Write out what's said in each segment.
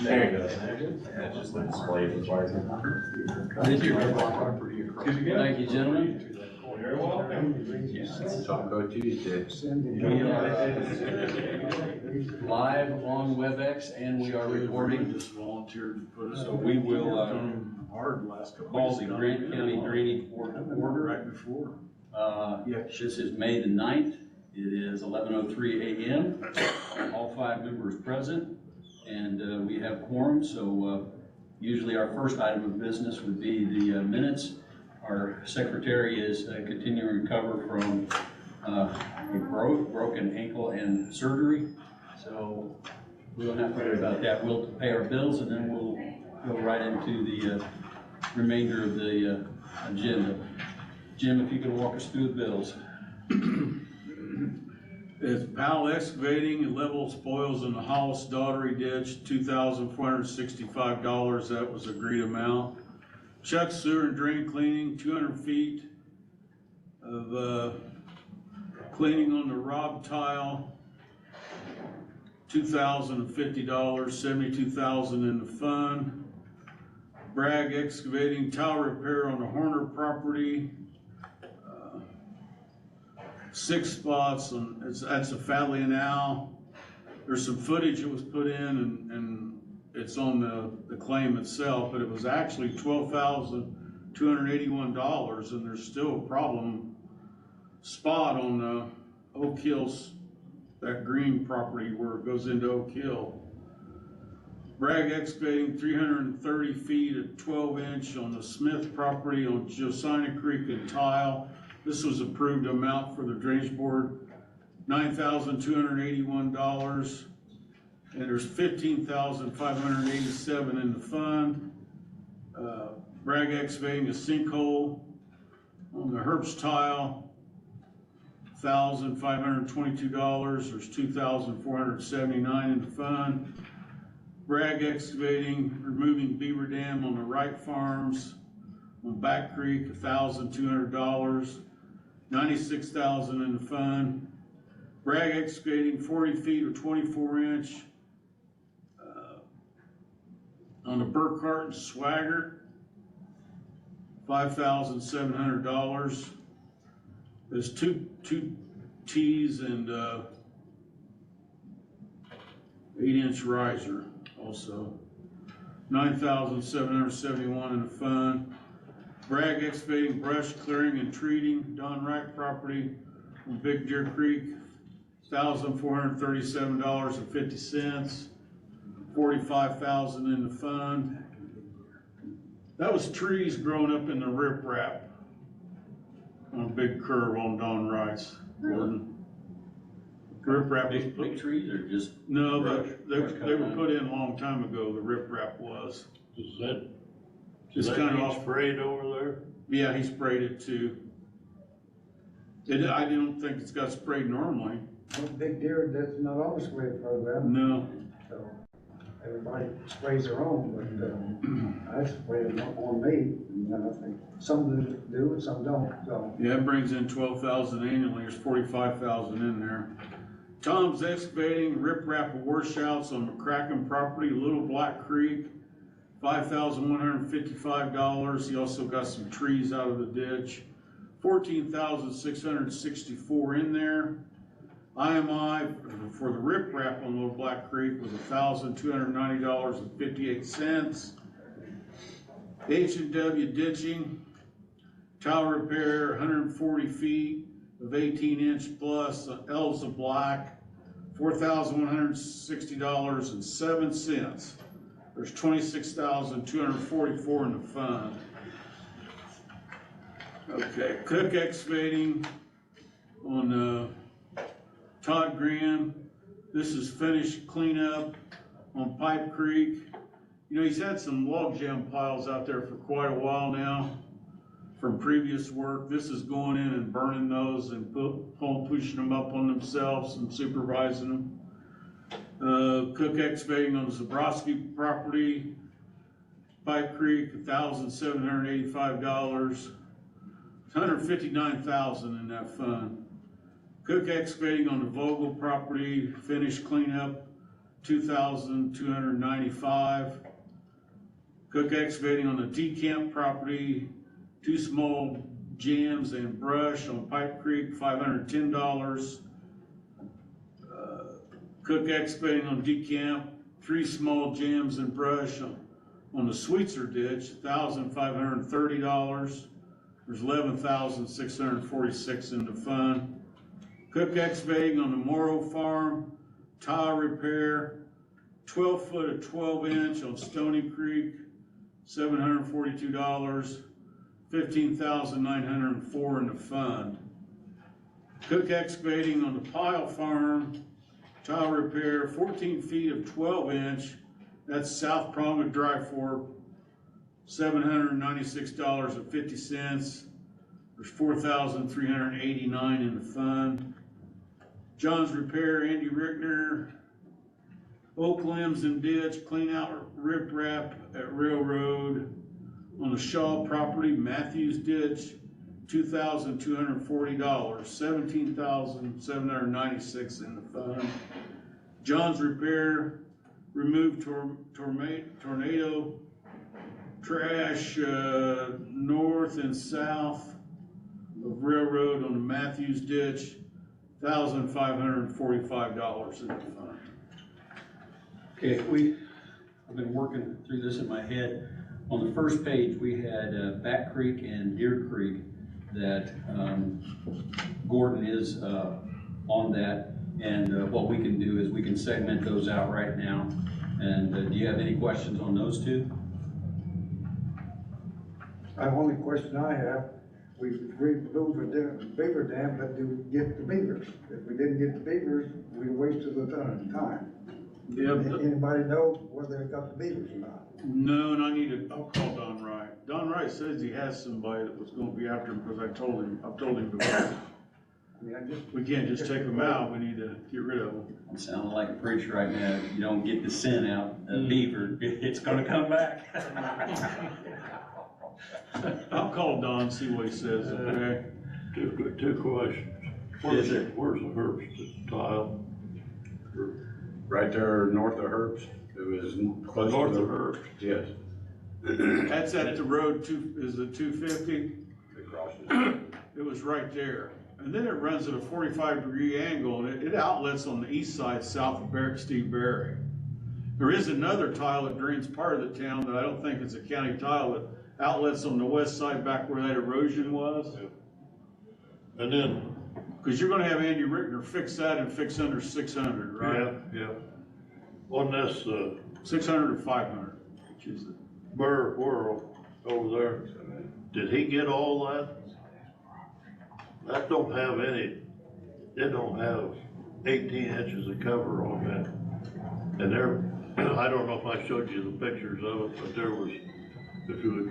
There you go. That's just the display requires it. Thank you. Thank you, gentlemen. You're welcome. Taco Tuesday. We are live on WebEx and we are recording. Just volunteered to put it. So we will, Hard the last couple. call the Grant County Drainage Board to order. Right before. This is May the 9th. It is 11:03 a.m. All 5 members present and we have quorum. So usually our first item of business would be the minutes. Our secretary is continuing to recover from a broken ankle and surgery. So we don't have to worry about that. We'll pay our bills and then we'll go right into the remainder of the agenda. Jim, if you could walk us through the bills. It's Powell Excavating and Level Spoils in the Hollis Daughtery Ditch, $2,465. That was agreed amount. Chuck Sewer and Drain Cleaning, 200 feet of cleaning on the Rob Tile, $2,050, 72,000 in the fund. Bragg Excavating tile repair on the Horner property. 6 spots, and that's a Fadley and Al. There's some footage that was put in, and it's on the claim itself, but it was actually $12,281, and there's still a problem spot on Oak Hills, that green property where it goes into Oak Hill. Bragg Excavating 330 feet at 12-inch on the Smith property on Josina Creek and tile. This was approved amount for the drainage board, $9,281, and there's $15,587 in the fund. Bragg Excavating a sinkhole on the Herbst tile, $1,522. There's $2,479 in the fund. Bragg Excavating removing beaver dam on the Wright Farms on Back Creek, $1,200. 96,000 in the fund. Bragg Excavating 40 feet or 24-inch on the Burkhart and Swagger, $5,700. There's two T's and 8-inch riser also. 9,771 in the fund. Bragg Excavating brush clearing and treating, Don Wright property on Big Deer Creek, $1,437.50, 45,000 in the fund. That was trees growing up in the riprap on a big curve on Don Wright's. Gordon. Riprap was Big trees or just? no, brush? but they were put in a long time ago. The riprap was. Is that, Just does kind that of need off. sprayed over there? Yeah, he sprayed it too. I don't think it's got sprayed normally. Well, Big Deer, that's not on the spray program, No. so everybody sprays their own, but, I spray it on me, and I think some do and some don't, so. Yeah, it brings in 12,000 annually. There's 45,000 in there. Tom's Excavating riprap washouts on McCracken property, Little Black Creek, $5,155. He also got some trees out of the ditch. 14,664 in there. IMI for the riprap on Little Black Creek was $1,290.58. H&W ditching, tile repair, 140 feet of 18-inch plus Elsa Black, $4,160.07. There's $26,244 in the fund. Okay, Cook Excavating on Todd Graham. This is finished cleanup on Pipe Creek. You know, he's had some log jam piles out there for quite a while now from previous work. This is going in and burning those and pushing them up on themselves and supervising them. Cook Excavating on the Zabrowski property, Pipe Creek, $1,785. 159,000 in that fund. Cook Excavating on the Vogel property, finished cleanup, $2,295. Cook Excavating on the D-Camp property, 2 small jams and brush on Pipe Creek, $510. Cook Excavating on D-Camp, 3 small jams and brush on the Sweetser ditch, $1,530. There's $11,646 in the fund. Cook Excavating on the Morrow Farm, tile repair, 12 foot of 12-inch on Stony Creek, $742, $15,904 in the fund. Cook Excavating on the Pile Farm, tile repair, 14 feet of 12-inch, that's South Promenade Dry Fork, $796.50. There's $4,389 in the fund. John's Repair, Andy Rickner, oak limbs and ditch, clean out riprap at Railroad. On the Shaw property, Matthews ditch, $2,240, $17,796 in the fund. John's Repair, remove tornado trash north and south of Railroad on the Matthews ditch, $1,545 in the fund. Okay, I've been working through this in my head. On the first page, we had Back Creek and Deer Creek that Gordon is on that. And what we can do is we can segment those out right now. And do you have any questions on those two? The only question I have, we agreed to move the beaver dam, but do get the beavers. If we didn't get the beavers, we wasted the time. Anybody know whether they got the beavers or not? No, and I'll call Don Wright. Don Wright says he has somebody that was gonna be after him, because I've told him before. I mean, We can't just take them out, we need to get rid of them. I'm sounding like a preacher right now. If you don't get the scent out of beaver, it's gonna come back. I'll call Don, see what he says, okay? Two questions. Yes, sir. Where's the Herbst tile? Right there, north of Herbst, it was close to North the. of Herbst? Yes. That's at the road is it 250? It crosses. It was right there. And then it runs at a 45-degree angle, and it outlets on the east side south of Steve Berry. There is another tile that drains part of the town that I don't think it's a county tile that outlets on the west side back where that erosion was. And then, Because you're gonna have Andy Rickner fix that and fix under 600, right? yeah. On this, 600 or 500, which is it? Burr Whirl over there, did he get all that? That don't have it don't have 18 inches of cover on that. And there, I don't know if I showed you the pictures of it, but there was,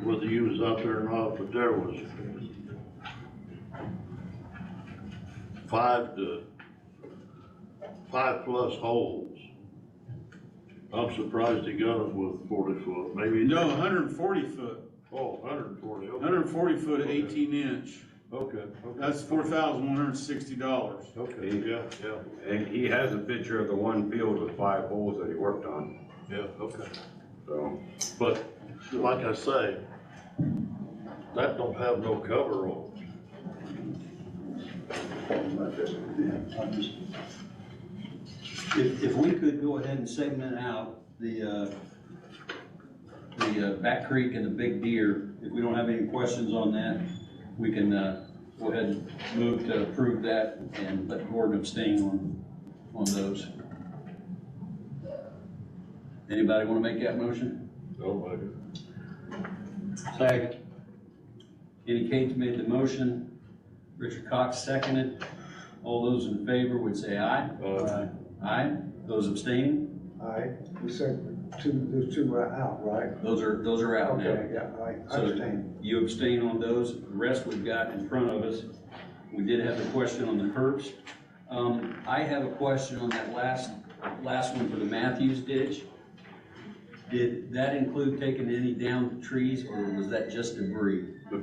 whether you was out there or not, but there was 5 plus holes. I'm surprised he got it with 40 foot, maybe. No, 140 foot. Oh, 140, okay. 140 foot, 18 inch. Okay. That's $4,160. Okay, yeah. And he has a picture of the one field with 5 holes that he worked on, Yeah, okay. so. But like I say, that don't have no cover on If we could go ahead and segment out the Back Creek and the Big Deer, if we don't have any questions on that, we can go ahead and move to approve that and let Gordon abstain on those. Anybody want to make that motion? it. Oh, my God. Second. Kenny Cates made the motion. Richard Cox seconded. All those in favor would say aye. Aye. Aye. Those abstaining? We said those two are out, right? Those are out now. Okay, yeah, I So understand. you abstain on those. The rest we've got in front of us. We did have a question on the curbs. I have a question on that last one for the Matthews ditch. Did that include taking any down trees, or was that just debris? The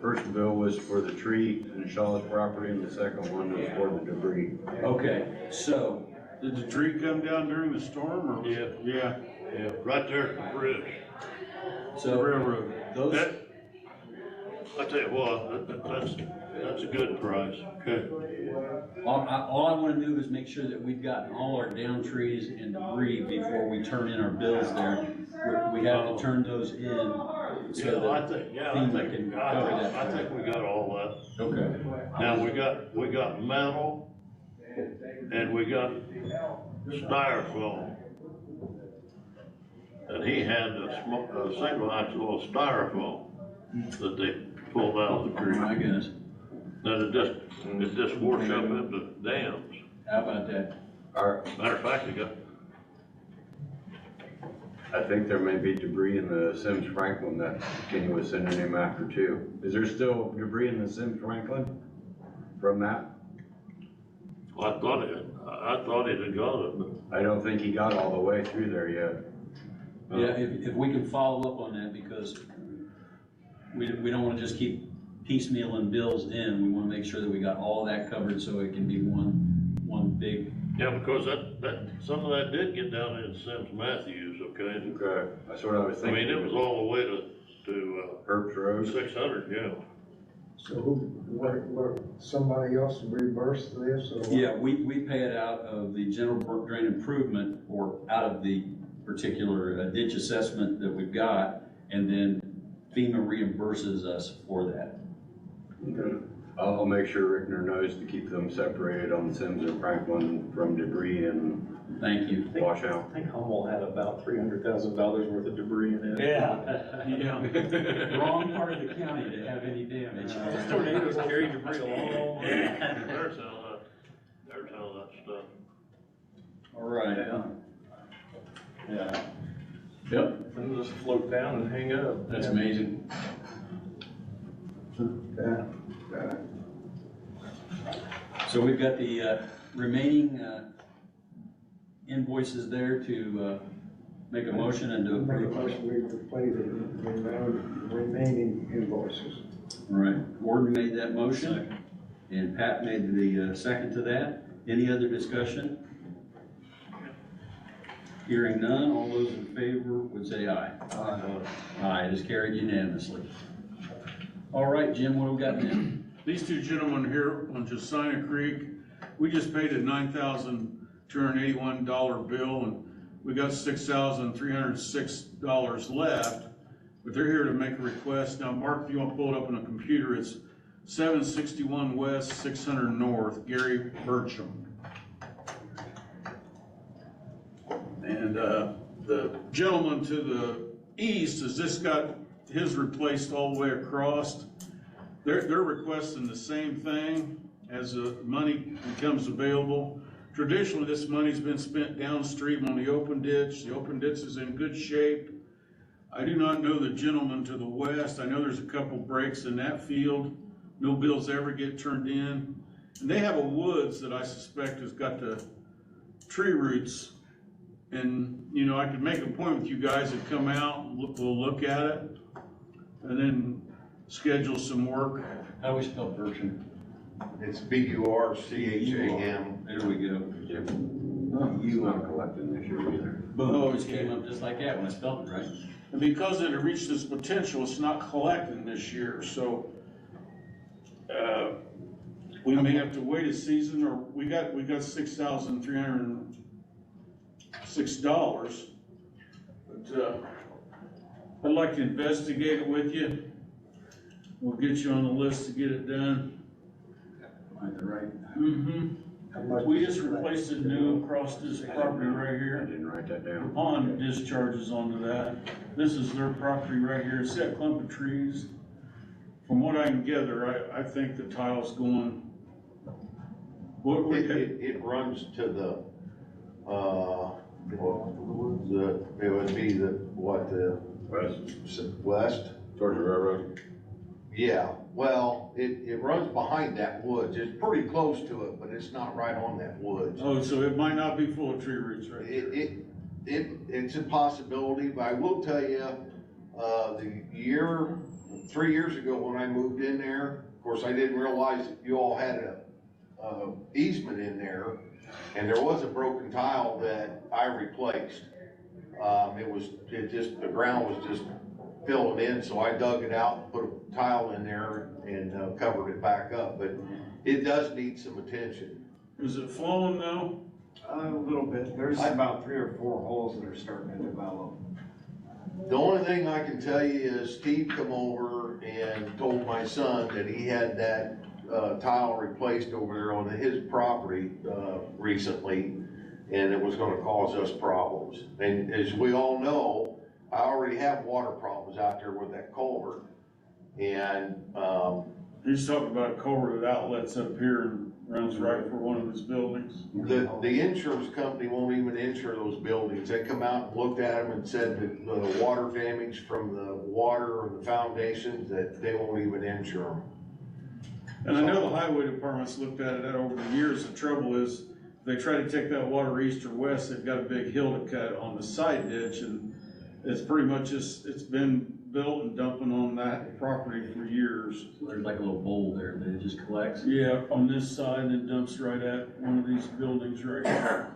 first bill was for the tree and Shaw's property, and the second one was for the debris. Okay, so Did the tree come down during the storm or? Yeah. Yeah, Yeah, right there at the bridge. the So railroad. those, That, I tell you what, that's a good price. Okay. all I wanna do is make sure that we've gotten all our down trees and debris before we turn in our bills there. We have to turn those in so Yeah, I that think, FEMA can cover that. I think we got all that. Okay. Now, we got metal and we got styrofoam. And he had a single axle of styrofoam that they pulled out of the Oh my creek. goodness, Then it just washed up into dams. how about that? Matter of fact, I think there may be debris in the Sims Franklin that Kenny was sending him after too. Is there still debris in the Sims Franklin from that? I thought it had got it, but I don't think he got all the way through there yet. Yeah, if we can follow up on that, because we don't wanna just keep piecemealing bills in, we wanna make sure that we got all that covered, so it can be one big, yeah, because some of that did get down in Sims Matthews, okay? Okay, that's what I was I thinking. mean, it was all the way to Herbst Road. 600, yeah. So what, somebody else reimburse this or what? yeah, we pay it out of the general drain improvement, or out of the particular ditch assessment that we've got, and then FEMA reimburses us for that. Okay. I'll make sure Rickner knows to keep them separated on Sims and Franklin from debris and Thank you. washout. I think Humboldt had about $300,000 worth of debris in it. Yeah. Wrong part of the county to have any damage. Those tornadoes carry debris a long way. There's how that stuff. All right. Yeah. Yep, They'll just float down and hang up. that's amazing. Yeah. So we've got the remaining invoices there to make a motion and to Make a approve. motion, we play the remaining invoices. All right, Gordon made that motion, and Pat made the second to that. Any other discussion? Hearing none, all those in favor would say aye. Aye, it is carried unanimously. All right, Jim, what have we got now? These two gentlemen here on Josina Creek, we just paid a $9,281 bill, and we got $6,306 left, but they're here to make a request. Now, Mark, if you want to pull it up on a computer, it's 761 West, 600 North, Gary Burcham. And, the gentleman to the east has just got his replaced all the way across. They're requesting the same thing as the money becomes available. Traditionally, this money's been spent downstream on the open ditch. The open ditch is in good shape. I do not know the gentleman to the west. I know there's a couple breaks in that field. No bills ever get turned in. And they have a woods that I suspect has got the tree roots. And, you know, I could make a point with you guys to come out and we'll look at it and then schedule some work. How do we spell Bertram? It's BURCHAM. There we go. He's not collecting this year either. Boom, it just came up just like that when I spelled it right. And because it had reached its potential, it's not collecting this year, so, we may have to wait a season, or we got $6,306. But, I'd like to investigate it with you. We'll get you on the list to get it done. Am I right? Mm-hmm. How much We is just it left? replaced it new across this property right I here. didn't write that The down. pond discharges onto that. This is their property right here. See that clump of trees? From what I can gather, I think the tile's going. What we got? It runs to the, it would be the west? Towards the railroad. Yeah, well, it runs behind that woods. It's pretty close to it, but it's not right on that woods. Oh, so it might not be full of tree roots right there. It's a possibility, but I will tell you, 3 years ago when I moved in there, of course, I didn't realize that you all had a easement in there. And there was a broken tile that I replaced. The ground was just filling in, so I dug it out, put a tile in there and covered it back up, but it does need some attention. Is it flowing now? A little bit, there's about 3 or 4 holes that are starting to develop. The only thing I can tell you is Steve come over and told my son that he had that tile replaced over there on his property recently, and it was gonna cause us problems. And as we all know, I already have water problems out there with that culvert. And He's talking about a culvert that outlets up here and runs right for one of his buildings. the insurance company won't even insure those buildings. They come out and looked at them and said that the water damage from the water or the foundations, that they won't even insure them. And I know the highway department's looked at it over the years. The trouble is, if they try to take that water east or west, they've got a big hill to cut on the side ditch, and it's pretty much just, it's been built and dumping on that property for years. So there's like a little bowl there that it just collects. Yeah, on this side, and it dumps right at one of these buildings right here.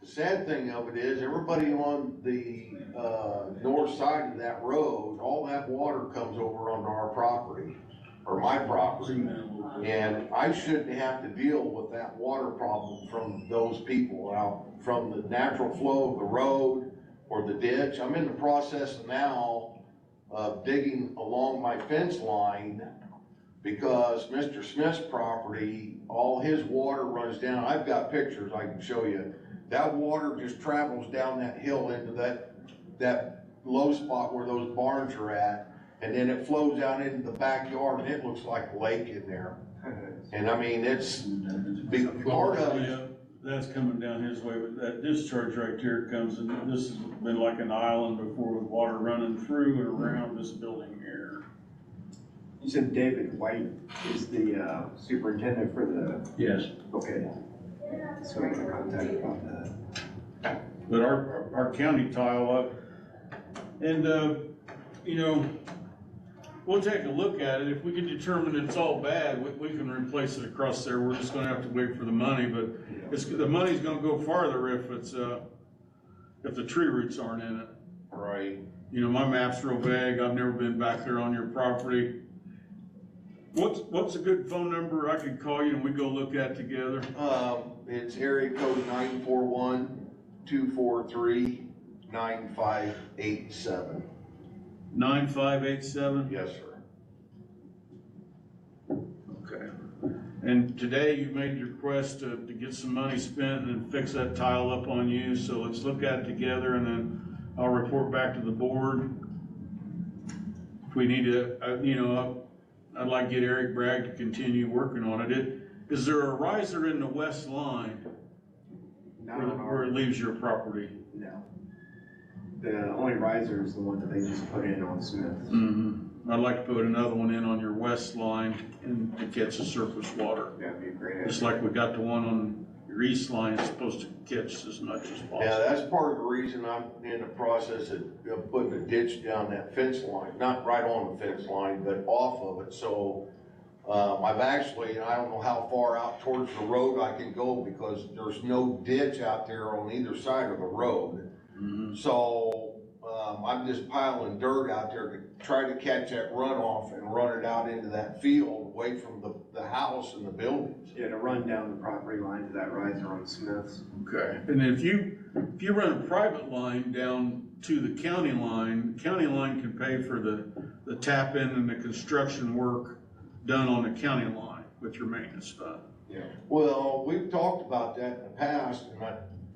The sad thing of it is, everybody on the north side of that road, all that water comes over onto our property, or my property. And I shouldn't have to deal with that water problem from those people out, from the natural flow of the road or the ditch. I'm in the process now of digging along my fence line because Mr. Smith's property, all his water runs down. I've got pictures I can show you. That water just travels down that hill into that low spot where those barns are at. And then it flows out into the backyard and it looks like a lake in there. And I mean, it's big part of it. Yeah, that's coming down his way, but that discharge right there comes, and this has been like an island before with water running through and around this building here. You said David White is the superintendent for the, Yes. okay. So we can contact about that. But our county tile up, and, you know, we'll take a look at it. If we can determine it's all bad, we can replace it across there. We're just gonna have to wait for the money, but the money's gonna go farther if it's, if the tree roots aren't in it. Right. You know, my map's real vague. I've never been back there on your property. What's a good phone number I could call you and we go look at together? It's area code 941-243-9587. 9587? Yes, sir. Okay. And today you made your request to get some money spent and fix that tile up on you, so let's look at it together and then I'll report back to the board. If we need to, you know, I'd like to get Eric Bragg to continue working on it. Is there a riser in the west line Not on where it our, leaves your property? no. The only riser is the one that they just put in on Smith. Mm-hmm. I'd like to put another one in on your west line and to catch the surface water. That'd be a great idea. Just like we got the one on your east line, it's supposed to catch as much as possible. Yeah, that's part of the reason I'm in the process of putting a ditch down that fence line, not right on the fence line, but off of it. So I've actually, I don't know how far out towards the road I can go because there's no ditch out there on either side of the road. Mhm. So I'm just piling dirt out there to try to catch that runoff and run it out into that field away from the house and the buildings. Yeah, to run down the property line to that riser on Smith's. Okay, and if you run a private line down to the county line can pay for the tap in and the construction work done on the county line with your maintenance fund. Well, we've talked about that in the past, and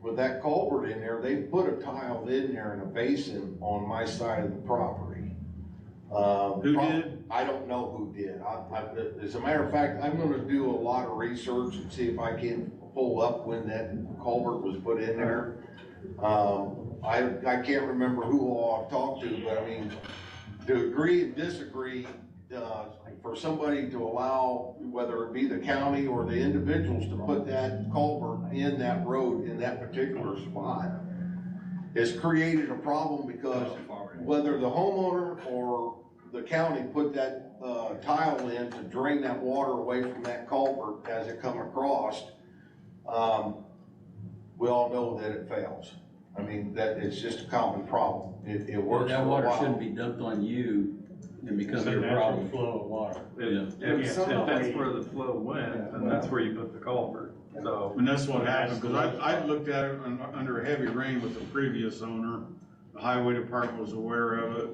with that culvert in there, they put a tile in there in a basin on my side of the property. Who did? I don't know who did. As a matter of fact, I'm gonna do a lot of research and see if I can pull up when that culvert was put in there. I can't remember who all I've talked to, but I mean, to agree and disagree, for somebody to allow, whether it be the county or the individuals, to put that culvert in that road in that particular spot, has created a problem because whether the homeowner or the county put that tile in to drain that water away from that culvert as it come across, we all know that it fails. I mean, that it's just a common problem. It works for That a water while. shouldn't be dumped on you and become It's a your natural problem. flow of water. Yeah. If that's where the flow went, then that's where you put the culvert, so. And that's what happened, because I looked at it under a heavy rain with the previous owner. The highway department was aware of it.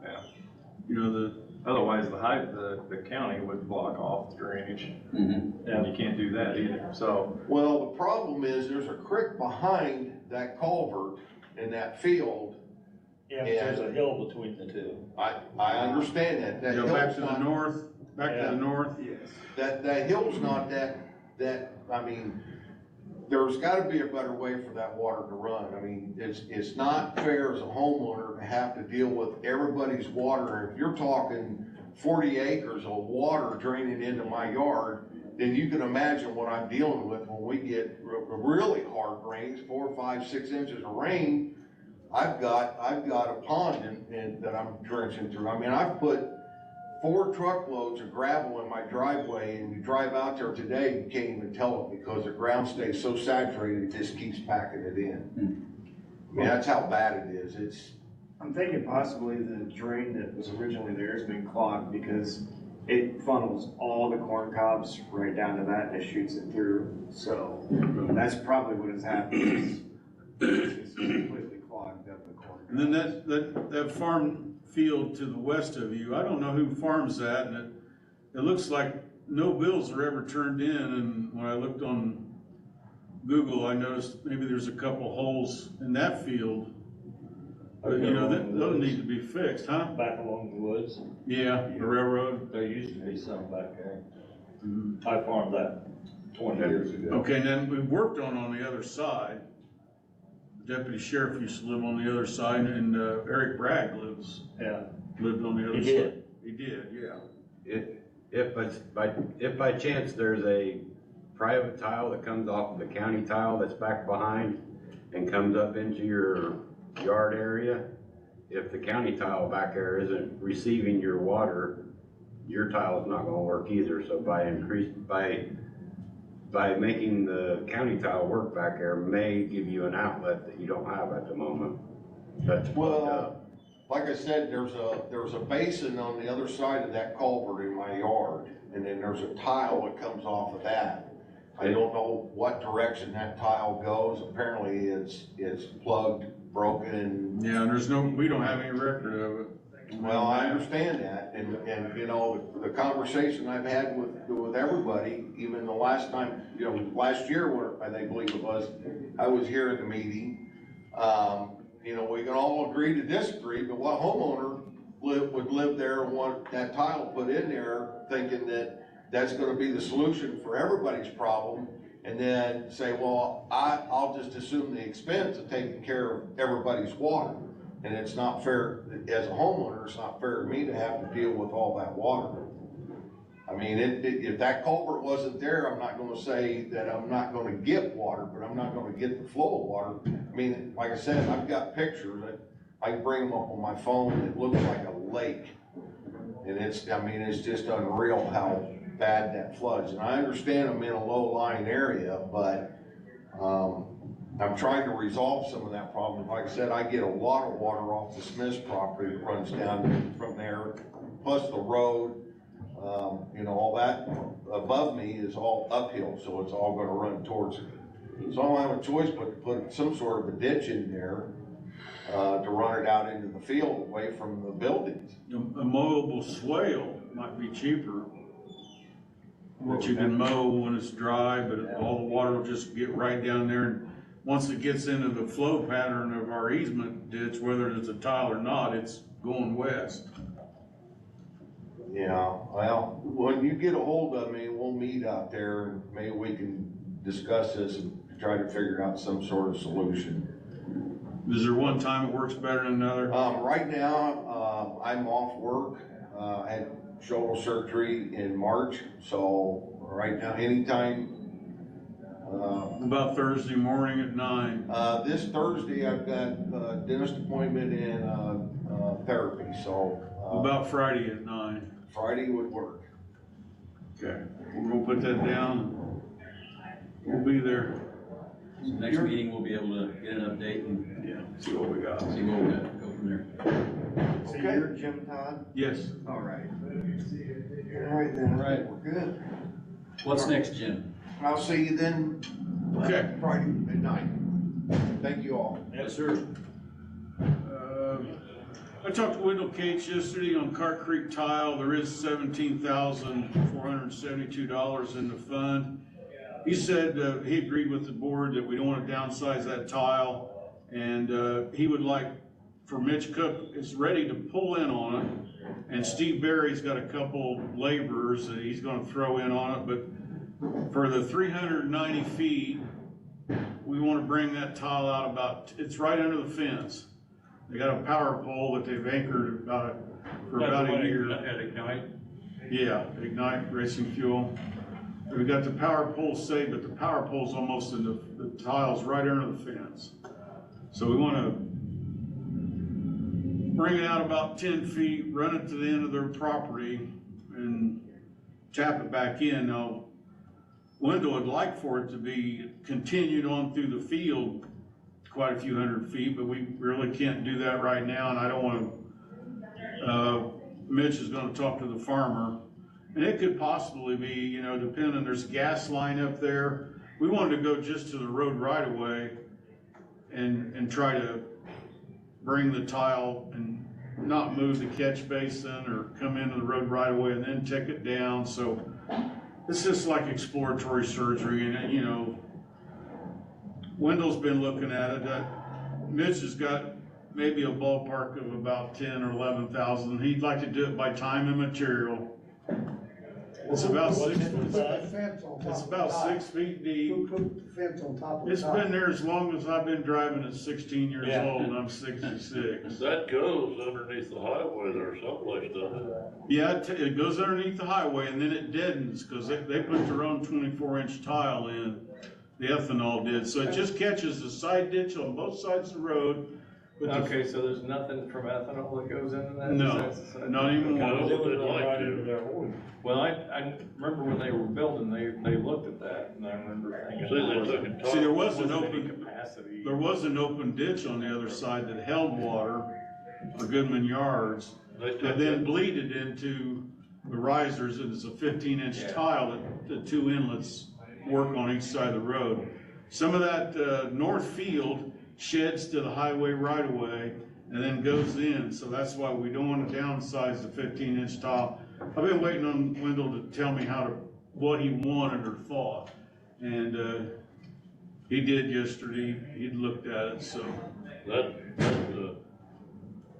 Yeah. You know, Otherwise, the county would block off drainage, Mhm. and you can't do that either, so. Well, the problem is there's a creek behind that culvert in that field. Yeah, but there's a hill between the two. I understand that. That you know, back hill's to the not, north, Yeah. north. Yes. that hill's not I mean, there's gotta be a better way for that water to run. I mean, it's not fair as a homeowner to have to deal with everybody's water. If you're talking 40 acres of water draining into my yard, then you can imagine what I'm dealing with when we get really hard rains, 4, 5, 6 inches of rain. I've got a pond that I'm drenching through. I mean, I've put 4 truckloads of gravel in my driveway, and you drive out there today, you can't even tell it because the ground stays so saturated, it just keeps packing it in. I mean, that's how bad it is. I'm thinking possibly the drain that was originally there has been clogged because it funnels all the corn cobs right down to that and it shoots it through. So that's probably what has happened. It's just completely clogged up the corn. And then that farm field to the west of you, I don't know who farms that, and it looks like no bills are ever turned in, and when I looked on Google, I noticed maybe there's a couple holes in that field. But, you know, those need to be fixed, huh? Back along the woods, Yeah, the railroad. there used to be some back there. I farmed that 20 years ago. Okay, and then we worked on the other side. Deputy sheriff used to live on the other side, and Eric Bragg Yeah, lived on the other He side. did. He did, yeah. If by chance there's a private tile that comes off of the county tile that's back behind and comes up into your yard area, if the county tile back there isn't receiving your water, your tile's not gonna work either. So by making the county tile work back there may give you an outlet that you don't have at the moment. That's plugged up. Like I said, there's a basin on the other side of that culvert in my yard, and then there's a tile that comes off of that. I don't know what direction that tile goes. Apparently it's plugged, broken. Yeah, and we don't have any record of it. Well, I understand that, and you know, the conversation I've had with everybody, even the last time, you know, last year, I believe it was, I was here at the meeting. You know, we can all agree to disagree, but what homeowner would live there and want that tile put in there, thinking that that's gonna be the solution for everybody's problem, and then say, well, I'll just assume the expense of taking care of everybody's water. And it's not fair, as a homeowner, it's not fair to me to have to deal with all that water. I mean, if that culvert wasn't there, I'm not gonna say that I'm not gonna get water, but I'm not gonna get the flow of water. I mean, like I said, I've got pictures that I can bring them up on my phone, it looks like a lake. And it's just unreal how bad that floods. And I understand I'm in a low-lying area, but, I'm trying to resolve some of that problem. Like I said, I get a lot of water off the Smith's property that runs down from there, plus the road. You know, all that above me is all uphill, so it's all gonna run towards me. So I don't have a choice but to put some sort of a ditch in there, to run it out into the field away from the buildings. A mowable swale might be cheaper. But you can mow when it's dry, but all the water will just get right down there. And once it gets into the flow pattern of our easement ditch, whether it's a tile or not, it's going west. Yeah, well, when you get a hold of me, we'll meet out there and maybe we can discuss this and try to figure out some sort of solution. Is there one time it works better than another? Right now, I'm off work. I had shoulder surgery in March, so right now, anytime. About Thursday morning at 9. This Thursday, I've got a dentist appointment and therapy, so. About Friday at 9. Friday would work. Okay, we're gonna put that down. We'll be there. So next meeting, we'll be able to get an update and See what we got. see what we got, go from there. So Okay. you're Jim Todd? Yes. All right. All right then, I think we're good. What's next, Jim? I'll see you then. Okay. Friday midnight. Thank you all. Yes, sir. I talked to Wendell Cates yesterday on Cart Creek Tile. There is $17,472 in the fund. He said, he agreed with the board that we don't want to downsize that tile. And, he would like for Mitch Cook is ready to pull in on it. And Steve Berry's got a couple laborers that he's gonna throw in on it, but for the 390 feet, we wanna bring that tile out about, it's right under the fence. They got a power pole that they've anchored for about a year. At Ignite? Yeah, Ignite Racing Fuel. We got the power pole saved, but the power pole's almost in the tile's right under the fence. So we wanna bring it out about 10 feet, run it to the end of their property and tap it back in. Now, Wendell would like for it to be continued on through the field quite a few hundred feet, but we really can't do that right now, and I don't want to, Mitch is gonna talk to the farmer. And it could possibly be, you know, depending, there's a gas line up there. We wanted to go just to the road right away and try to bring the tile and not move the catch basin or come into the road right away and then take it down. So it's just like exploratory surgery, and, you know, Wendell's been looking at it. Mitch has got maybe a ballpark of about 10 or 11,000. He'd like to do it by time and material. It's about Put the fence on top it's of the about tile. 6 feet deep. Put the fence on top of the It's tile. been there as long as I've been driving at 16 years Yeah. old, and I'm 66. That goes underneath the highway there someplace, doesn't it? Yeah, it goes underneath the highway and then it deadens, cause they put their own 24-inch tile in, the ethanol did, so it just catches the side ditch on both sides of the road. But the- Okay, so there's nothing from ethanol that goes into that? No, Is that- not anymore. That's what they'd like to. Well, I remember when they were building, they looked at that, and I remember thinking. See, they took it. See, there was an Wasn't any open, capacity. there was an open ditch on the other side that held water for Goodman Yards, They took and then it. bleeded into the risers, and it's a 15-inch Yeah. tile that the two inlets work on each side of the road. Some of that, north field sheds to the highway right away and then goes in, so that's why we don't want to downsize the 15-inch tile. I've been waiting on Wendell to tell me what he wanted or thought, and, he did yesterday, he'd looked at it, so. That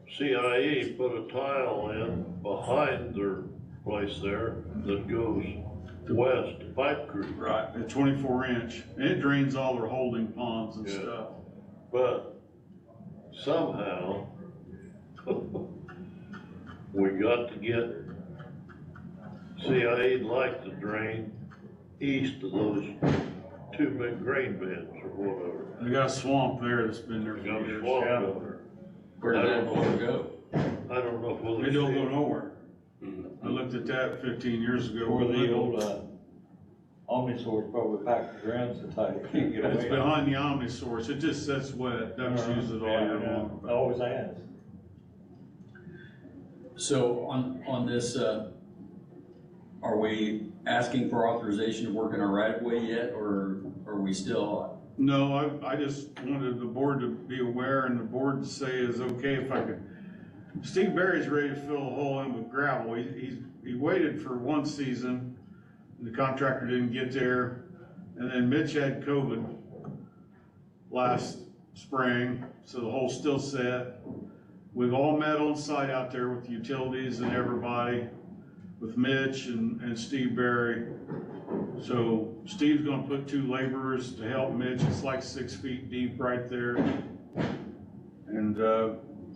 CIE put a tile in behind their place there that goes west to Pipe Creek. Right, a 24-inch, and it drains all their holding ponds and Yeah. stuff. But somehow, we got to get CIA'd like to drain east of those two big grain beds or whatever. They got a swamp there that's been there We for got a years. swamp down there. Where did that water go? I don't know if we'll. They don't go nowhere. I looked at that 15 years ago. Where the old, Omnisource probably packed the ground so tight it can't get away. It's behind the Omnisource, it just sits wet, ducks use it all year long. Always has. So on this, are we asking for authorization to work in our right of way yet, or are we still? No, I just wanted the board to be aware and the board to say is okay if I could. Steve Berry's ready to fill a hole in with gravel. He waited for one season, the contractor didn't get there, and then Mitch had COVID last spring, so the hole's still set. We've all met on site out there with utilities and everybody, with Mitch and Steve Berry. So Steve's gonna put 2 laborers to help Mitch. It's like 6 feet deep right there. And,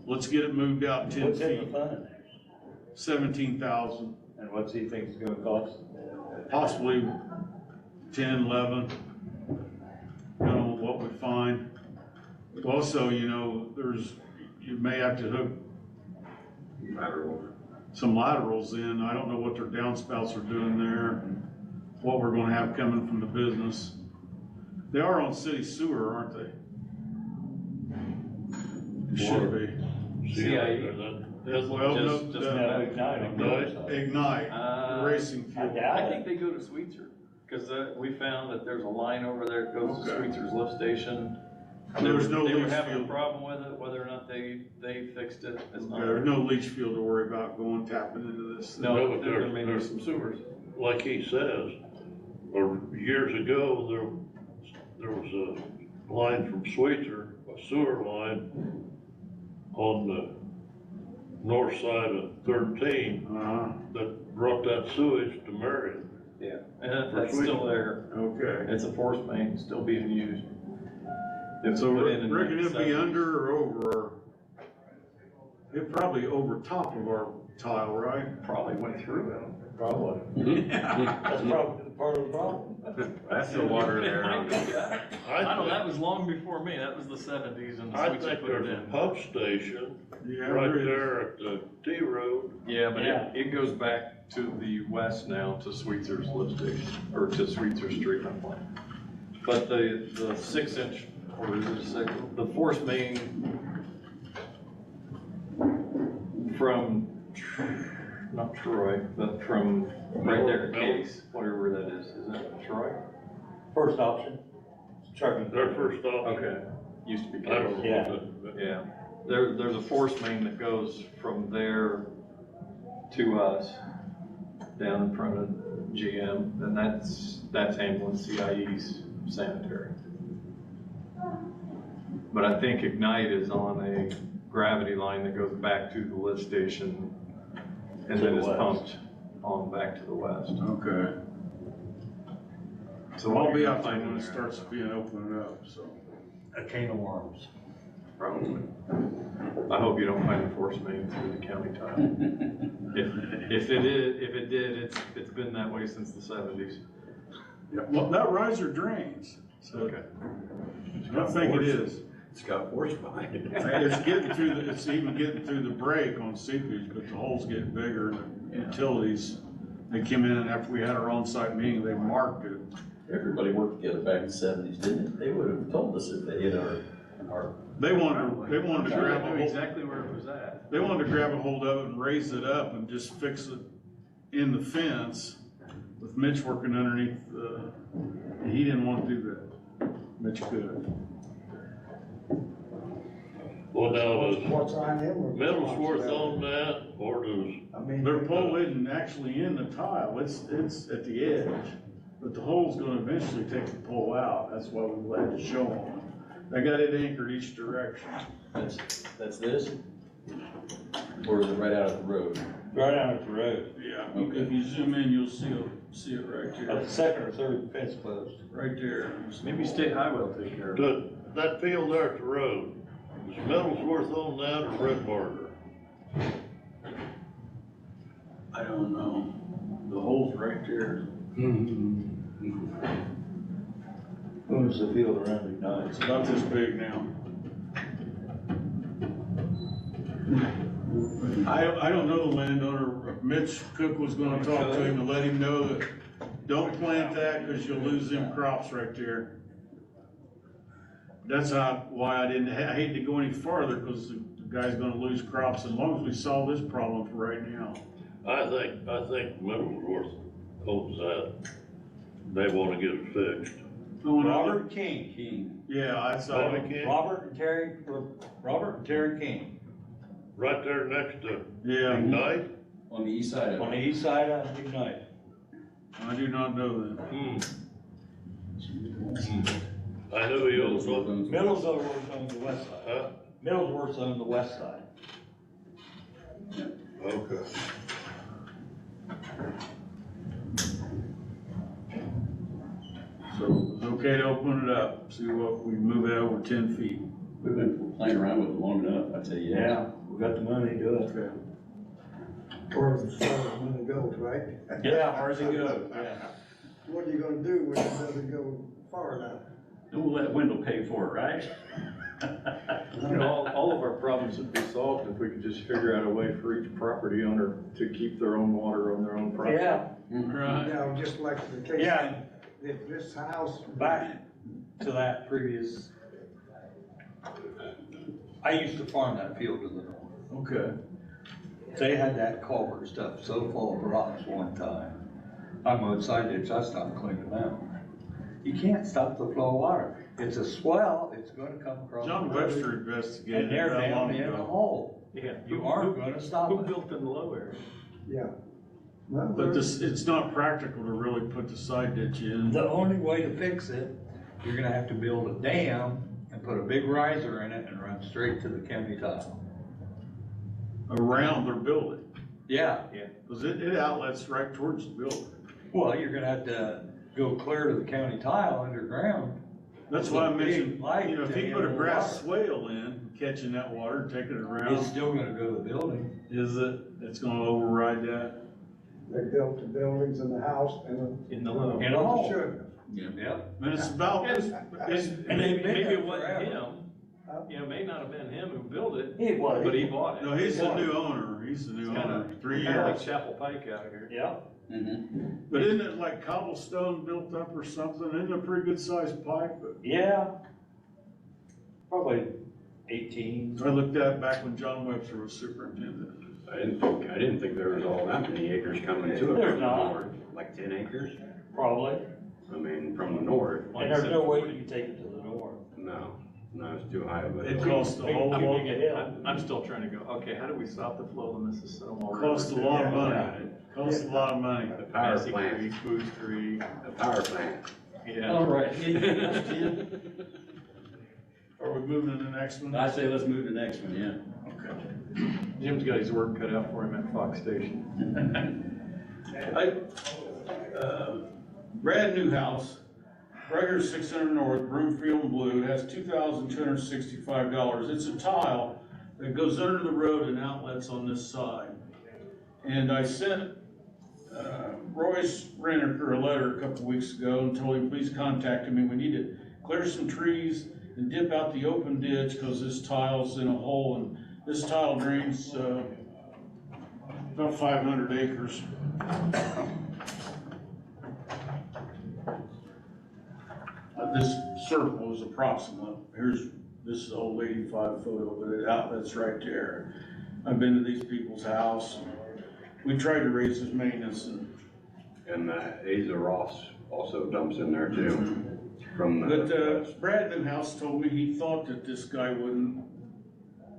let's get it moved out 10 What's in the feet. fund? 17,000, And what's he think it's gonna cost? possibly 10, 11. Depending on what we find. Also, you know, you may have to hook some laterals in. I don't know what their downspouts are doing there, what we're gonna have coming from the business. They are on city sewer, aren't they? They should be. CIE. Well, no, Just No, Ignite. Ignite, the racing fuel. I think they go to Sweetser, cause we found that there's a line over there that goes to Okay. Sweetser's lift station. There's no They were leach having a field. problem with it, whether or not they fixed it, it's not. There's no leach field to worry about going tapping into this. No, No, but but there there's- may be there's- some sewers. Like he says, or years ago, there was a line from Sweetser, a sewer line on the north side of 13 that brought that sewage to Marion. Yeah, and that's still there. Okay. It's a force main still being used. It's So put in reckon it'd be 70s. under or over, it probably over top of our tile, right? Probably went through it. Probably. That's probably part of the problem. That's the water there. I don't know, that I was long before me, that was the 70s and I Sweetser think put it there's a in. pump station Yeah, right is. there at the T road. Yeah, but Yeah. it goes back to the west now to Sweetzer's lift station, or to Sweetzer's treatment plant. But the 6-inch, or is it a 6, the force main from, not Troy, but from right there at Case, whatever that is it Troy? First option, trucking. Their first option. Okay, used to be I don't Case. know. Yeah. what that- Yeah, there's a force main that goes from there to us, down in front of GM, and that's handling CIE's sanitary. But I think Ignite is on a gravity line that goes back to the lift station and To then the is west. pumped on back to the west. Okay. So I'll what be you're out there finding when it there- starts being opened up, so. A can of worms. Probably. I hope you don't find a force main through the county tile. If it did, it's been that way since the 70s. Yeah, well, that riser drains, so Okay. I think it is. It's got force behind it. It's getting through it's even getting through the break on seepage, but the hole's getting bigger and the utilities, they came in and after we had our on-site meeting, they marked it. Everybody worked together back in the 70s, didn't they? They would have told us if they hit our. They wanted to grab a I knew hold, exactly where it was at. they wanted to grab a hold of it and raise it up and just fix it in the fence with Mitch working underneath, he didn't want to do that. Mitch could. Well, now, does What's on them? Middlesworth own that, or does, I mean. Their pole isn't actually in the tile, it's at the edge, but the hole's gonna eventually take the pole out, that's why we let it show them. They got it anchored each direction. That's this? Or is it right out of the road? Right out at the road. Yeah. If you zoom in, you'll see it right At there, the second or third fence post. right there. Maybe State Highway will take care of it. that field there at the road, does Middlesworth own that or Red Barger? I don't know, the hole's right there. Owns the field around Ignite. It's about this big now. I don't know the landowner, Mitch Cook was gonna talk to him and let him know that, don't plant that, cause you'll lose them crops right there. That's why I hate to go any farther, cause the guy's gonna lose crops, as long as we solve this problem for right now. I think Middlesworth owns that. They wanna get it fixed. Robert King. King. Yeah, I saw Bobby it. King, Robert and Terry King. right there next to Yeah, Ignite? On the east side of On it. the east side of Ignite. I do not know that. I knew he owns one. Middlesworth owns the west side. Huh? Middlesworth owns the west side. Okay. So it's okay to open it up, see what, we move it over 10 feet. We've been playing around with it long enough, I tell you. Yeah, we got the money to do it. Okay. Or the money goes, right? Yeah, where's it go? Yeah. What are you gonna do when it doesn't go far enough? We'll let Wendell pay for it, right? You know, all of our problems would be solved if we could just figure out a way for each property owner to keep their own water on their own property. Yeah, Right. Now, just like the case. Yeah. If this house back to that previous. I used to farm that field to the north. Okay. They had that culvert stuff so full of rocks one time. I mowed side ditch, I stopped cleaning them out. You can't stop the flow of water. It's a swell, it's gonna come across. John the road, Webster investigated And they're that down long in a ago. hole. Yeah. You aren't gonna stop Who it. built in the low area? Yeah. Well, But this, it's not practical to really put the side ditch in. The only way to fix it, you're gonna have to build a dam and put a big riser in it and run straight to the county tile. Around their building, Yeah, cause it outlets right towards the building. well, you're gonna have to go clear to the county tile underground. That's why I With a big mentioned, pipe you know, if to you put a handle grass water. swale in, catching that water, taking it It's around, still gonna go to the building. is it, it's gonna override that? they built the buildings and the house and In the low. In a hole. should. Yep. And it's about this, it's, And they've been Maybe there it wasn't forever. him, you know, may not have been him who built it, It was. but he bought it. no, he's the new owner, he's the new It's kinda- owner, 3 Kinda like years. Chapel Pike out here. Yeah. But isn't it like cobblestone built up or something? Isn't it a pretty good sized pipe? Yeah. Probably 18. I looked at it back when John Webster was superintendent. I didn't think there was all that many acres coming to it There's from the not. north, like 10 acres, Probably. I mean, from the north. And there's no way you can take it to the north. No, it's too high of a It hill. costs a whole lot, I'm still trying to go, okay, how do we stop the flow of the Mississippi? costs a lot of money, costs a lot of money. The power Massey plant, Creek, Booth Creek, the power plant. yeah. All right. Anything else, Tim? Are we moving to the next one? I say let's move to the next one, yeah. Okay. Jim's got his work cut out for him at Fox Station. Brand new house, Breger 600 North, Broomfield and Blue, it has $2,265. It's a tile that goes under the road and outlets on this side. And I sent Royce Renneker a letter a couple weeks ago and told him, please contact me. We need to clear some trees and dip out the open ditch because this tile's in a hole, and this tile drains about 500 acres. This circle is approximate. This is the old 85 photo, but it outlets right there. I've been to these people's house. We tried to raise his maintenance And Asa Ross also dumps in there too, from but the. Brad Newhouse told me he thought that this guy wouldn't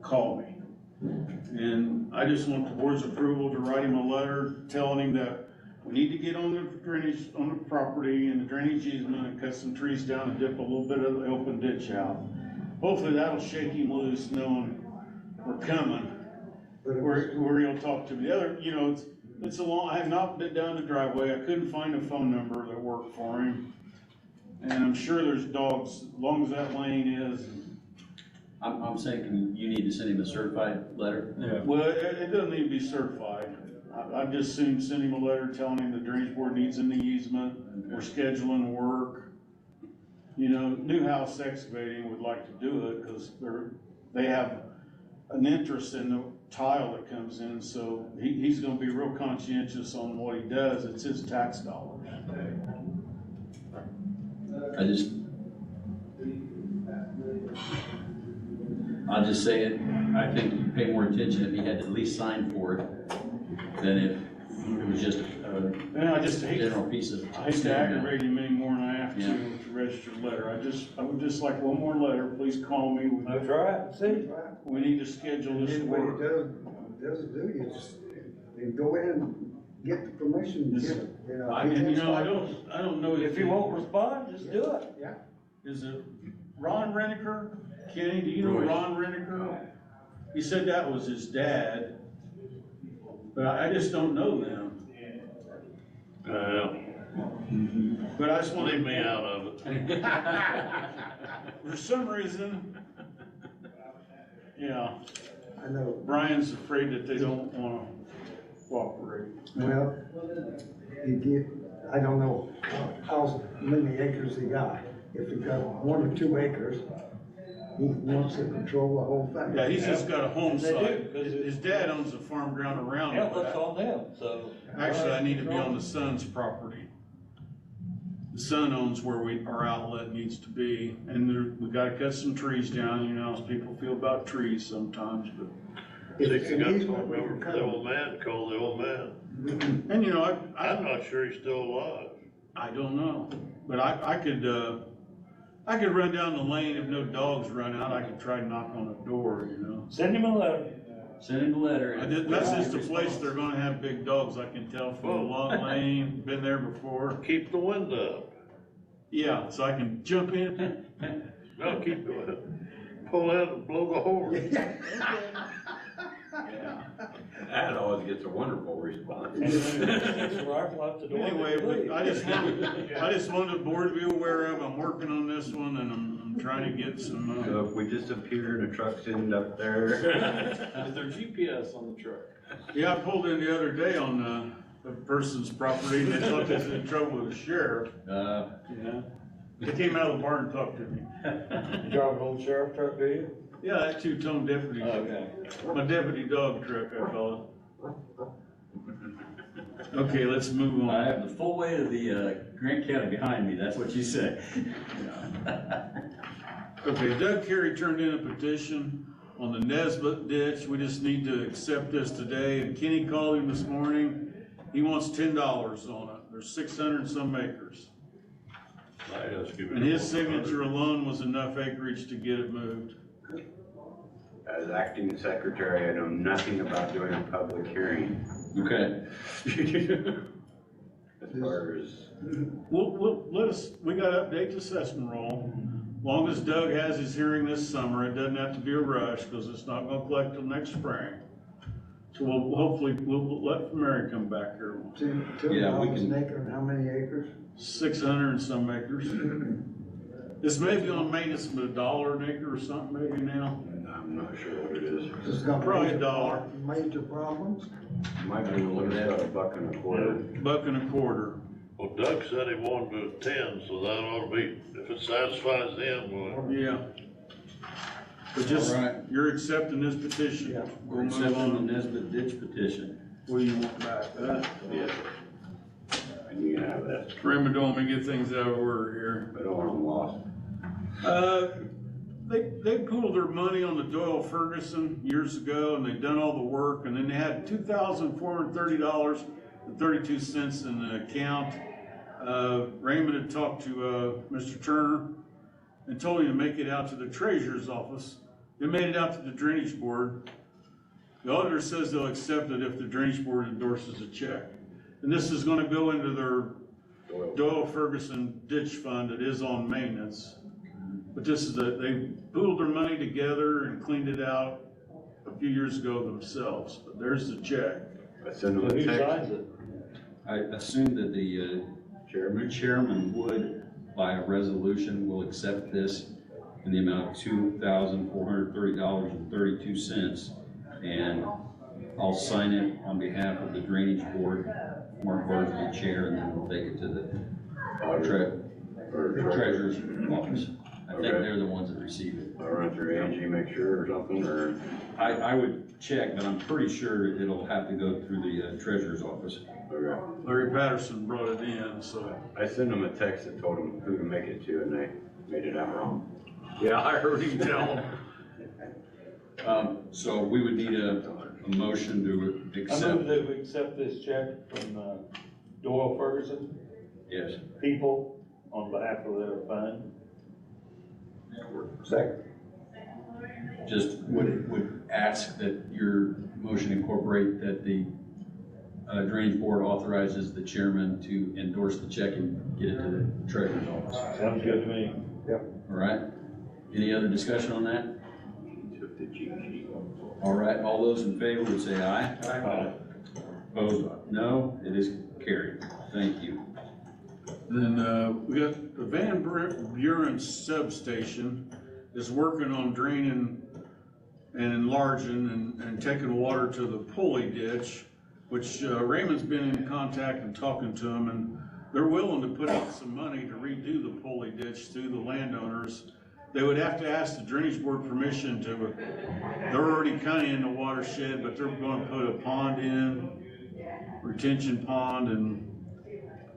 call me. And I just want the board's approval to write him a letter telling him that we need to get on the drainage, on the property and the drainage easement and cut some trees down and dip a little bit of the open ditch out. Hopefully that'll shake him loose knowing we're coming, where he'll talk to me. The other, you know, it's a long, I have not been down the driveway. I couldn't find a phone number that worked for him. And I'm sure there's dogs, as long as that lane is. I'm saying you need to send him a certified letter. Well, it doesn't need to be certified. I've just seen, send him a letter telling him the drainage board needs an easement, we're scheduling work. You know, Newhouse Excavating would like to do it, cause they have an interest in the tile that comes in, so he's gonna be real conscientious on what he does, it's his tax dollars. I'll just say it, I think you'd pay more attention if he had to at least sign for it than if it was just And I just a hate, general piece of. I hate to aggravate him any more than I have to Yeah. with the registered letter. I would just like one more letter, please call me. That's right. See? We need to schedule this What work. he does do, you just, you go in and get the permission, get it, you know. And you know, I don't know If you won't respond, just do it. Yeah. Is it Ron Renneker? Kenny, do you know Royce. Ron Renneker? He said that was his dad, but I just don't know them. But I just want to Leave me out of it. For some reason, yeah, I know, Brian's afraid that they don't wanna cooperate. well, you get, I don't know how many acres he got. If he got 1 or 2 acres, he wants to control the whole thing. Yeah, he's just got a home They do, site. 'cause His dad owns the farm ground around Yeah, it. that's on them, so. Actually, I need to be on the son's property. the son owns where our outlet needs to be, and we gotta cut some trees down, you know, as people feel about trees sometimes, but. If If it's you an got a easement, phone we can number for cut the them. old man, call the old man. And you know, I'm not sure he's still alive. I don't know, but I could run down the lane if no dogs run out, I could try to knock on a door, you know. Send him a letter. Send him a letter. That's just a place they're gonna have big dogs, I can tell from the long lane, been there before. Keep the wind up. Yeah, so I can jump in. No, keep going. Pull out and blow the horn. That always gets a wonderful response. Anyway, but I just wanted the board to be aware of, I'm working on this one and I'm trying to get some, So if we disappear and the truck's end up there, Is there GPS on the truck? yeah, I pulled in the other day on, a person's property and they thought they was in trouble with the sheriff. Yeah. They came out of the barn and talked to me. Drive an old sheriff truck, do you? Yeah, that two-tone deputy, Okay. my deputy dog truck, I call it. Okay, let's move I on. have the full weight of the, Grant County behind me, that's what you say. Okay, Doug Carey turned in a petition on the Nesbit ditch, we just need to accept this today, and Kenny called him this morning, he wants $10 on it, there's 600 and some acres. And his signature alone was enough acreage to get it moved. as acting secretary, I know nothing about doing a public hearing. Okay. As far as, We gotta update the assessment roll. Long as Doug has his hearing this summer, it doesn't have to be a rush, because it's not gonna collect till next spring. So we'll let Mary come back here. Yeah, we $2 can- an acre, and how many acres? 600 and some acres. This may be on maintenance of $1 an acre or something maybe now. I'm not sure what it is. This is gonna Probably be $1. Major problems? Might be a little bit of $1.25. $1.25. Well, Doug said he wanted to 10, so that ought to be, if it satisfies him, well, Yeah. But just, All right. you're accepting this petition. Yeah. We're We'll move accepting the on. Nesbit ditch petition. What do you want back? Yes. And you can have that, Raymond, don't let me get things out of order here. but I don't want them lost. They pooled their money on the Doyle Ferguson years ago, and they've done all the work, and then they had $2,430.32 in the account. Raymond had talked to, Mr. Turner and told him to make it out to the treasurer's office. They made it out to the drainage board. The auditor says they'll accept it if the drainage board endorses a check. And this is gonna go into their Doyle Ferguson ditch fund that is on maintenance. But this is they pooled their money together and cleaned it out a few years ago themselves, but there's the check. I send them a text. I assume that the chairman would, by a resolution, will accept this in the amount of $2,430.32. And I'll sign it on behalf of the drainage board, Mark Barnes, the chair, and then we'll take it to the treasurer's office. I think Okay. they're the ones that receive it. I'll run through Angie, make sure or something, or, I would check, but I'm pretty sure it'll have to go through the treasurer's office. okay. Larry Patterson brought it in, so. I sent them a text that told them who to make it to, and they made it out wrong. Yeah, I heard him tell them. So we would need a motion to I move accept. that we accept this check from Doyle Ferguson Yes. people on behalf of their fund. Second. Just would ask that your motion incorporate that the drainage board authorizes the chairman to endorse the check and get it to the treasurer's office. Sounds good to me. All right? Any other discussion on that? He took the cheat sheet. All right, all those in favor would say aye. Aye. Opposed, no, it is carried. Thank you. Then, we got the Van Buren substation is working on draining and enlarging and taking water to the pulley ditch, which Raymond's been in contact and talking to them, and they're willing to put up some money to redo the pulley ditch through the landowners. They would have to ask the drainage board permission to, they're already kind of in the watershed, but they're going to put a pond in, retention pond, and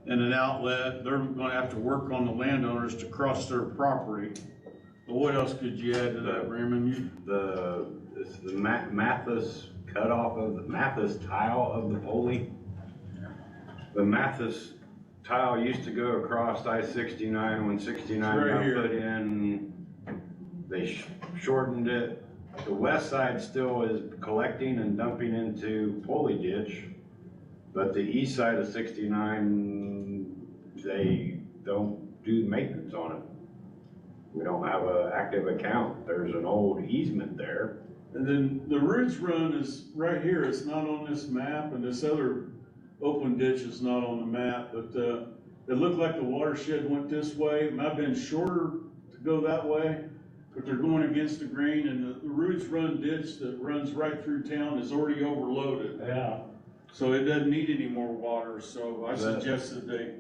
and an outlet. They're gonna have to work on the landowners to cross their property. But what else could you add to that, Raymond? It's the Mathis cutoff of the Mathis tile of the Foley. The Mathis tile used to go across I-69 when 69 Right got here. put in. They shortened it. The west side still is collecting and dumping into Foley ditch. But the east side of 69, they don't do maintenance on it. We don't have an active account. There's an old easement there. And then the Roots Run is right here. It's not on this map, and this other open ditch is not on the map, but, it looked like the watershed went this way. It might have been shorter to go that way, but they're going against the grain, and the Roots Run ditch that runs right through town is already overloaded. Yeah. So it doesn't need any more water, so I suggested they,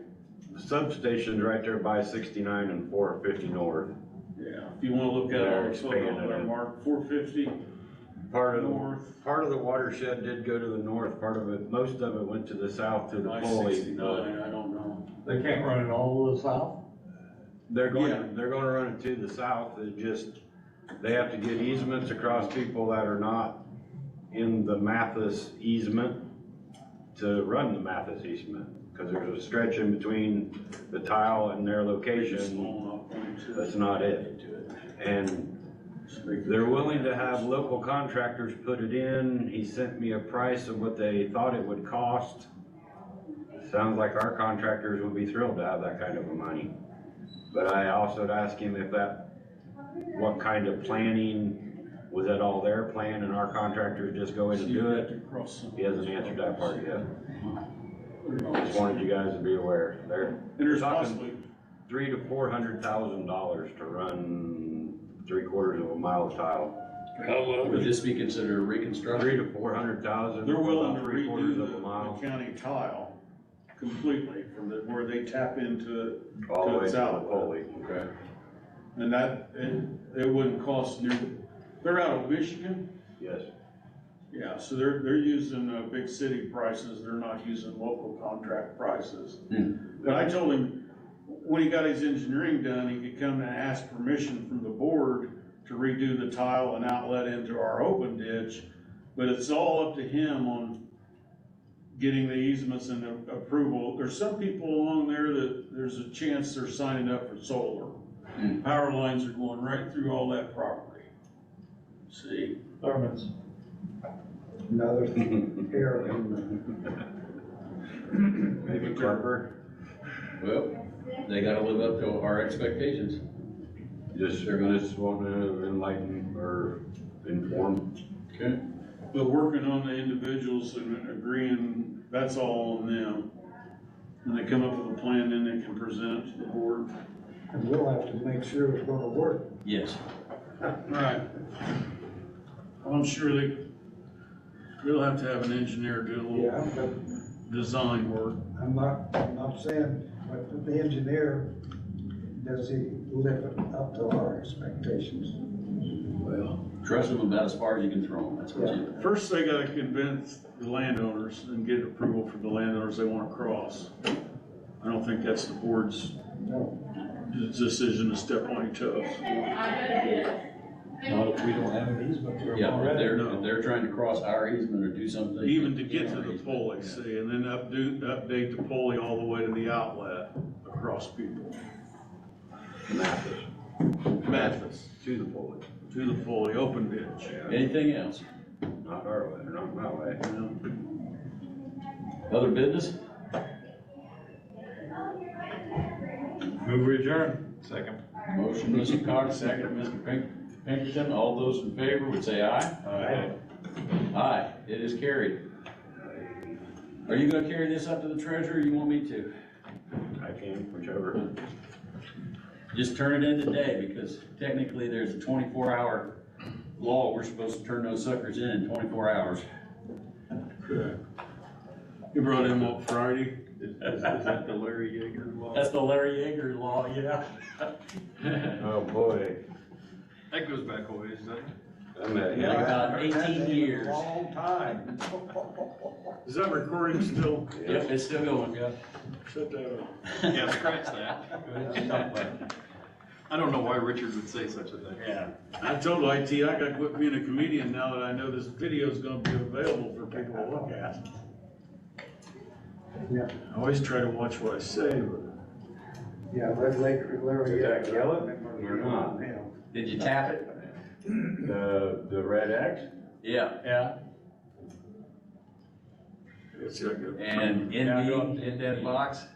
The substation's right there by 69 and 450 north. yeah, if you wanna look at They're it, also on expanding there, it. Mark, 450 Part of north. Part of the watershed did go to the north, part of it, most of it went to the south to the Foley. I-69, I don't know. They can't run it all the south? They're Yeah. they're gonna run it to the south, it just, they have to get easements across people that are not in the Mathis easement to run the Mathis easement, cause there's a stretch in between the tile and their location, that's not it. And they're willing to have local contractors put it in. He sent me a price of what they thought it would cost. Sounds like our contractors would be thrilled to have that kind of a money. But I also asked him if what kind of planning, was that all their plan and our contractors just go in and do it? He hasn't answered that part yet. Just wanted you guys to be aware. They're And there's talking possibly, $300,000 to $400,000 to run 3/4 of a mile of tile. Would this be considered a reconstruction? 300,000 to 400,000. they're willing to about 3/4 of a redo mile. the county tile completely from where they tap into it. All the to way its to the outlet. Foley. Okay. And that, it wouldn't cost near, they're out of Michigan. Yes. Yeah, so they're using, big city prices. They're not using local contract prices. But I told him, when he got his engineering done, he could come and ask permission from the board to redo the tile and outlet into our open ditch. But it's all up to him on getting the easements and the approval. There's some people along there that there's a chance they're signing up for solar. Power lines are going right through all that property. See? Thurman's. Another area. Maybe Carper. Well, they gotta live up to our expectations. They're gonna just want to enlighten or inform. Okay. But working on the individuals and agreeing, that's all on them. When they come up with a plan, then they can present it to the board. And we'll have to make sure it's gonna work. Yes. Right. I'm sure they'll have to have an engineer do a Yeah, little but design work. I'm not saying, but the engineer, does he live up to our expectations? Well, trust them about as far as you can throw them, that's what you. First, they gotta convince the landowners and get approval from the landowners they wanna cross. I don't think that's the board's No. decision to step on each toes. Not if we don't have an easement to them Yeah, already. if they're trying to cross our easement or do something. Even to get to our the easement, pulley, yeah. see, and then update the pulley all the way to the outlet across people. Mathis. Mathis, To the Foley. to the pulley, open ditch. Anything else? Not our way, or not my way. Other business? Move adjourn. Second. Motion, Mr. Cox, second, Mr. Pinkerton. All those in favor would say aye. Aye. Aye, it is carried. Are you gonna carry this up to the treasurer, or you want me to? I can, whichever. Just turn it in today, because technically there's a 24-hour law. We're supposed to turn those suckers in 24 hours. Correct. You brought him up Friday? Is that the Larry Yeager law? That's the Larry Yeager law, yeah. Oh, boy. That goes back a ways, doesn't it? I'm at, Yeah. about I haven't had 18 that in a years. Long time. Is that recording still? Yep, it's still going, yeah. Shut that off. Yeah, scratch that. I don't know why Richard would say such a thing. Yeah. I told IT I gotta quit being a comedian now that I know this video's gonna be available for people to look at. Yeah. I always try to watch what I say, but. Yeah, Larry. Did that kill it or not? Yeah. Did you tap it? The red X? Yeah. Yeah. Let's see, I got- And in that box,